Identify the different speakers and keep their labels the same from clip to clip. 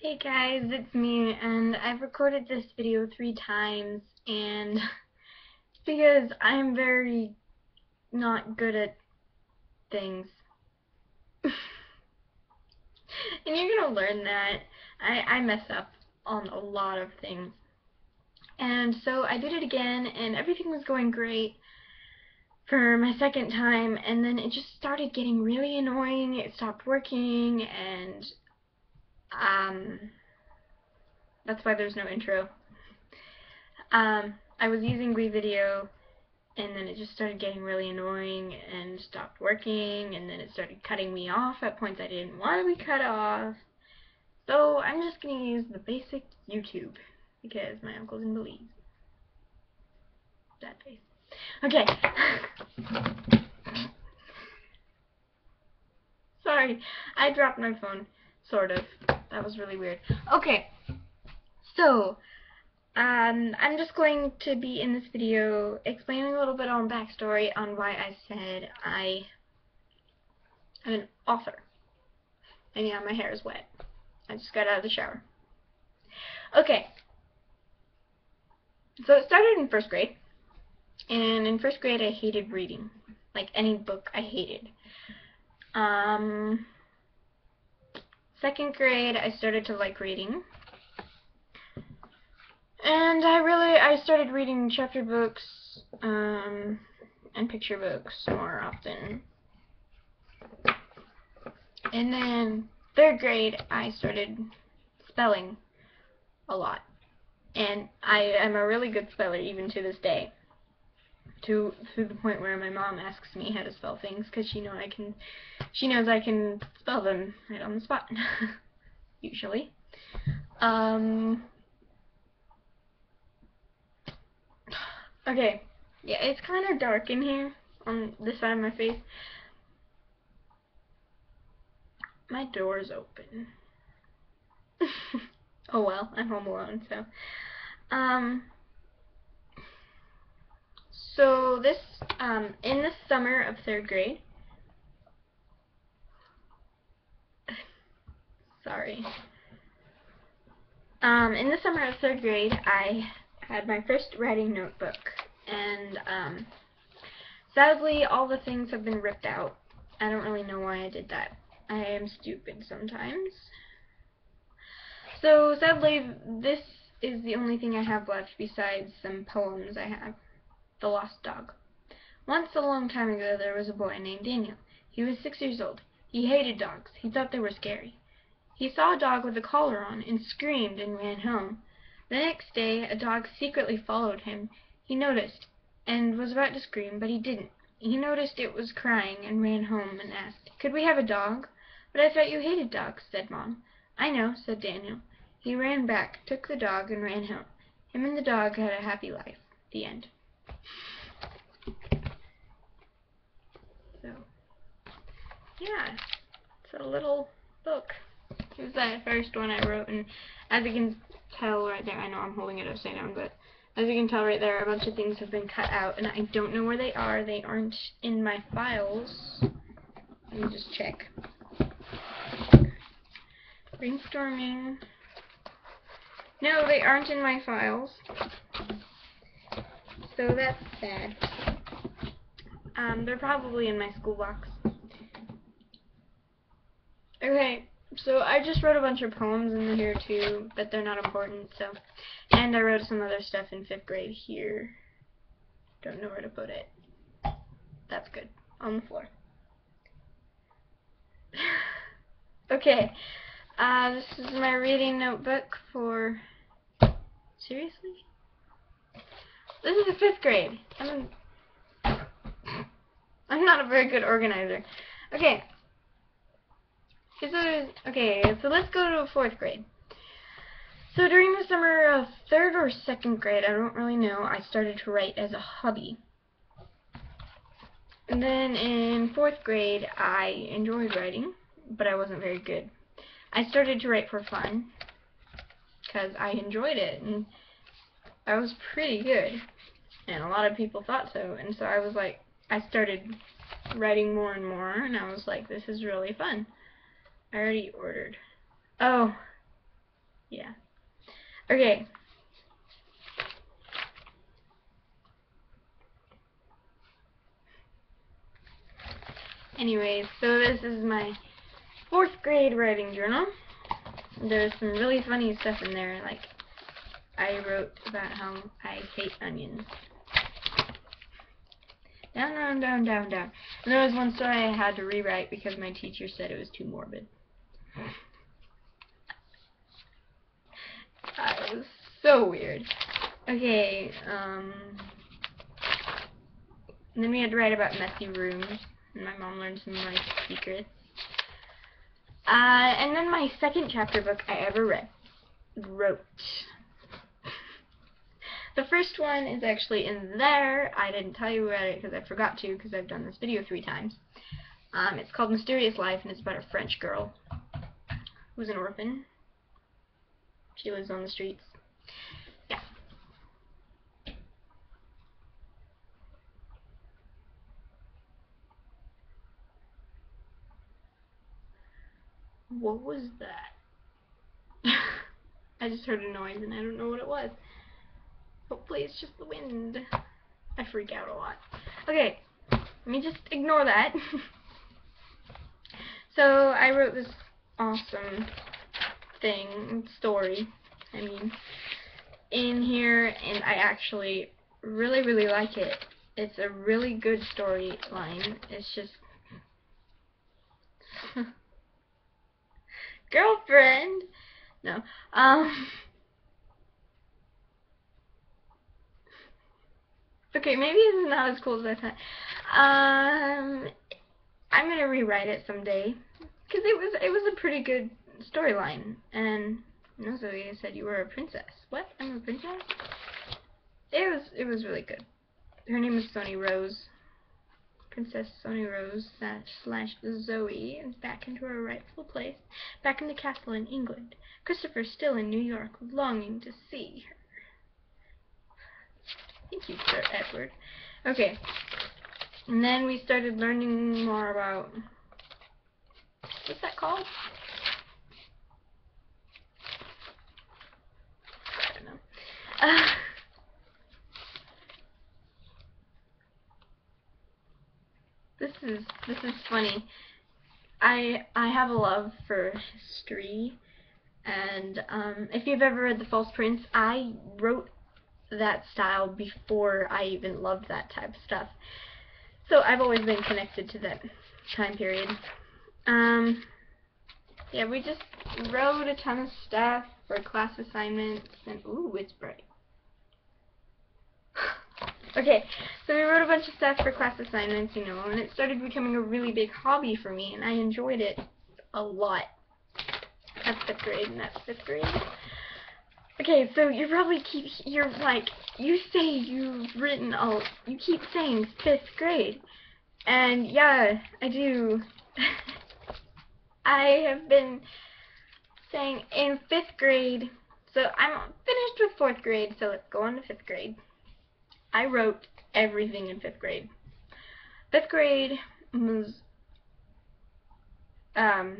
Speaker 1: Hey guys, it's me, and I've recorded this video 3 times, and because I'm very not good at things. And you're gonna learn that. I mess up on a lot of things. And so I did it again, and everything was going great for my second time, and then it just started getting really annoying. It stopped working, and that's why there's no intro. I was using Video, and then it just started getting really annoying and stopped working, and then it started cutting me off at points I didn't want to be cut off. So I'm just going to use the basic YouTube, because my uncle's in Belize. That face. Okay. Sorry, I dropped my phone. Sort of. That was really weird. Okay. So, I'm just going to be in this video explaining a little bit on backstory on why I said I am an author. And yeah, my hair is wet. I just got out of the shower. Okay. So it started in first grade. And in first grade I hated reading. Like any book I hated. Second grade I started to like reading. And I started reading chapter books, and picture books more often. And then third grade, I started spelling a lot. And I am a really good speller even to this day. To the point where my mom asks me how to spell things because she knows I can spell them right on the spot. Usually. Okay, yeah, it's kind of dark in here on this side of my face. My door's open. Oh well, I'm home alone, so. So this, in the summer of third grade, sorry. In the summer of third grade, I had my first writing notebook, and sadly all the things have been ripped out. I don't really know why I did that. I am stupid sometimes. So sadly this is the only thing I have left besides some poems I have. The Lost Dog. Once a long time ago there was a boy named Daniel. He was 6 years old. He hated dogs. He thought they were scary. He saw a dog with a collar on and screamed and ran home. The next day a dog secretly followed him. He noticed and was about to scream, but he didn't. He noticed it was crying and ran home and asked, "Could we have a dog?" "But I thought you hated dogs," said Mom. "I know," said Daniel. He ran back, took the dog, and ran home. Him and the dog had a happy life. The end. So, yeah, it's a little book. It was that first one I wrote, and as you can tell right there, I know I'm holding it upside down, but as you can tell right there, a bunch of things have been cut out, and I don't know where they are. They aren't in my files. Let me just check. Brainstorming. No, they aren't in my files. So that's sad. They're probably in my school box. Okay, so I just wrote a bunch of poems in here too, but they're not important, so. And I wrote some other stuff in 5th grade here. Don't know where to put it. That's good. On the floor. Okay, this is my reading notebook for... Seriously? This is the 5th grade. I'm not a very good organizer. Okay. So let's go to 4th grade. So during the summer of 3rd or 2nd grade, I don't really know, I started to write as a hobby. And then in 4th grade, I enjoyed writing, but I wasn't very good. I started to write for fun, because I enjoyed it, and I was pretty good. And a lot of people thought so, and so I was like, I started writing more and more, and I was like, this is really fun. I already ordered. Oh, Okay. Anyways, so this is my 4th grade writing journal. There's some really funny stuff in there, like I wrote about how I hate onions. Down, down, down, down, down. And there was one story I had to rewrite because my teacher said it was too morbid. It was so weird. Okay, and then we had to write about messy rooms, and my mom learned some life secrets. And then my 2nd chapter book I ever wrote. The first one is actually in there. I didn't tell you about it because I forgot to, because I've done this video 3 times. It's called Mysterious Life, and it's about a French girl who's an orphan. She lives on the streets. Yeah. What was that? I just heard a noise and I don't know what it was. Hopefully it's just the wind. I freak out a lot. Okay, let me just ignore that. So I wrote this awesome story, in here, and I actually really like it. It's a really good storyline. It's just girlfriend. No. Okay, maybe it's not as cool as I thought. I'm gonna rewrite it someday because it was a pretty good storyline. And also you said you were a princess. What? I'm a princess? It was really good. Her name is Sony Rose. Princess Sony Rose slash Zoe is back into her rightful place, back in the castle in England. Christopher still in New York, longing to see her. Thank you, Sir Edward. Okay. And then we started learning more about, what's that called? I don't know. This is funny. I have a love for history, and if you've ever read The False Prince, I wrote that style before I even loved that type of stuff. So I've always been connected to that time period. Yeah, we just wrote a ton of stuff for class assignments, and ooh, it's bright. Okay, so we wrote a bunch of stuff for class assignments, and it started becoming a really big hobby for me, and I enjoyed it a lot. That's 5th grade, and that's 5th grade. Okay, so you probably you're like, you say you've written you keep saying 5th grade. And yeah, I do. I have been saying in 5th grade, so I'm finished with 4th grade, so let's go on to 5th grade. I wrote everything in 5th grade. 5th grade was, I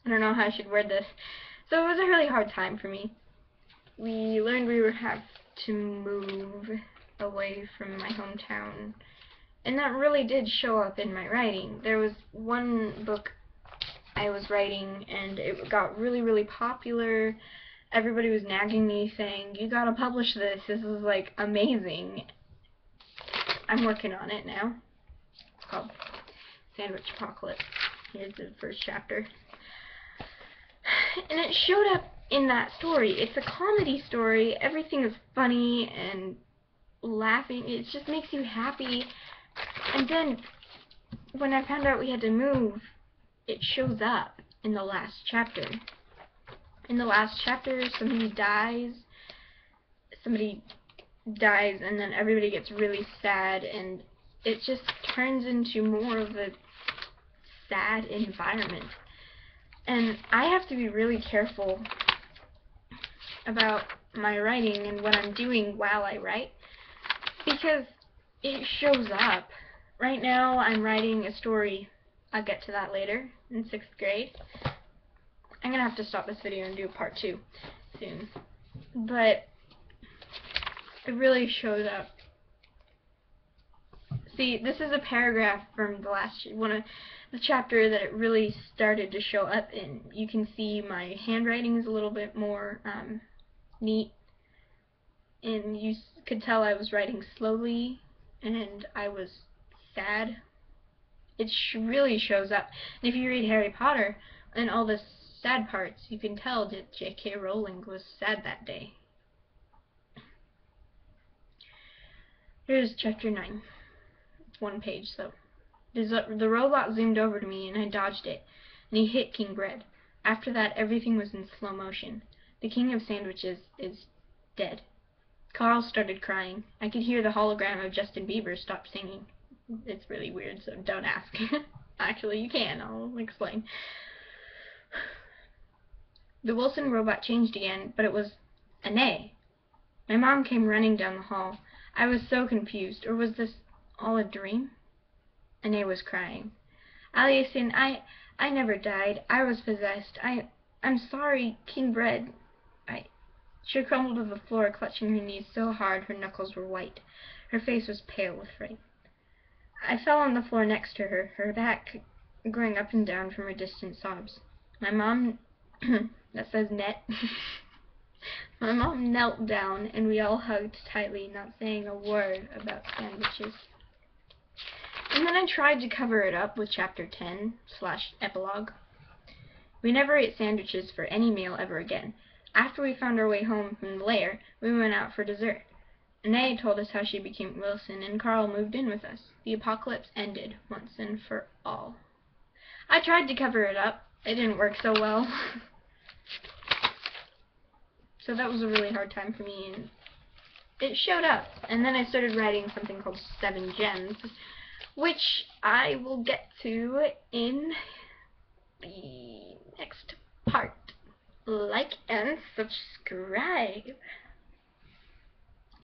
Speaker 1: don't know how I should word this. So it was a really hard time for me. We learned we would have to move away from my hometown, and that really did show up in my writing. There was one book I was writing, and it got really popular. Everybody was nagging me, saying, you gotta publish this, this is like amazing. I'm working on it now. It's called Sandwich Apocalypse. Here's the first chapter. And it showed up in that story. It's a comedy story. Everything is funny and laughing. It just makes you happy. And then when I found out we had to move, it shows up in the last chapter. In the last chapter, somebody dies, and then everybody gets really sad, and it just turns into more of a sad environment. And I have to be really careful about my writing and what I'm doing while I write, because it shows up. Right now I'm writing a story, I'll get to that later, in 6th grade. I'm gonna have to stop this video and do a part 2 soon. But it really shows up. See, this is a paragraph from the last one of the chapter that it really started to show up in. You can see my handwriting is a little bit more neat, and you could tell I was writing slowly and I was sad. It really shows up. And if you read Harry Potter and all the sad parts, you can tell that J.K. Rowling was sad that day. Here's chapter 9. It's one page, so. The robot zoomed over to me and I dodged it, and he hit King Bread. After that, everything was in slow motion. The king of sandwiches is dead. Carl started crying. I could hear the hologram of Justin Bieber stop singing. It's really weird, so don't ask. Actually, you can. I'll explain. The Wilson robot changed again, but it was Anae. My mom came running down the hall. I was so confused. Or was this all a dream? Anae was crying. Aliasin, I never died. I was possessed. I'm sorry, King Bread. She crumbled to the floor, clutching her knees so hard her knuckles were white. Her face was pale with fright. I fell on the floor next to her, her back going up and down from her distant sobs. My mom, that says net, my mom knelt down and we all hugged tightly, not saying a word about sandwiches. And then I tried to cover it up with chapter 10/epilogue. We never ate sandwiches for any meal ever again. After we found our way home from the lair, we went out for dessert. Anae told us how she became Wilson, and Carl moved in with us. The apocalypse ended once and for all. I tried to cover it up. It didn't work so well. So that was a really hard time for me, and it showed up. And then I started writing something called 7 Gems, which I will get to in the next part. Like and subscribe.